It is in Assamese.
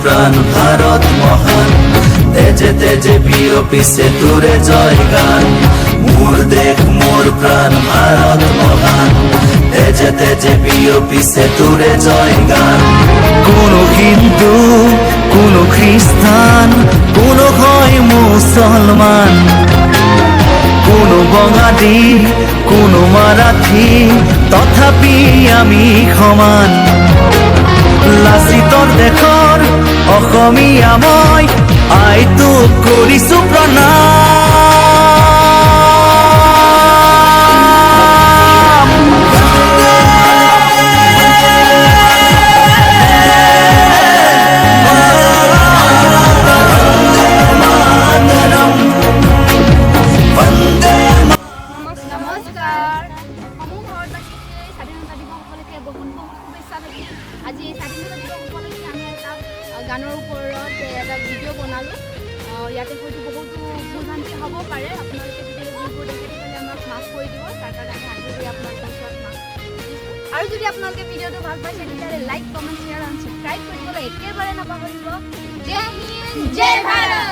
প্রাণ ভারত মহান তেজে তেজে বিয়পিছে তোরে জয় গান মোর দেশ মোর প্রাণ ভারত মহান তেজে তেজে বিয়পিছে তোরে জয় গান কোনো হিন্দু কোনো খ্রিস্টান কোনো হয় মুসলমান কোনো বঙালী কোনো মারাঠী তথাপি আমি সমান লাচিতৰ দেশৰ অসমীয়া মই আইটোক কৰিছো প্ৰণাম নমস্কাৰ সমূহ ভাৰতবাসীকে স্বাধীনতা দিৱস উপলক্ষে বহুত বহুত শুভেচ্ছা থাকিল আজি এই স্বাধীনতা দিৱস উপলক্ষে আমি এটা গানৰ ওপৰত এটা ভিডিঅ' বনালোঁ ইয়াতে হয়তো বহুতো ভুল ভ্ৰান্তি হ'ব পাৰে আপোনালোকে যদি ভুলবোৰ দেখি থাকিলে আমাক মাফ কৰি দিব তাৰ কাৰণে আমি আজি কৰি আপোনালোকৰ ওচৰত মাফ আৰু যদি আপোনালোকে ভিডিঅ'টো ভাল পাইছে তেতিয়াহ'লে লাইক কমেণ্ট শ্বেয়াৰ আৰু ছাবস্ক্ৰাইব কৰিবলৈ একেবাৰে নাপাহৰিব জয় হিন্দ জয় ভাৰত।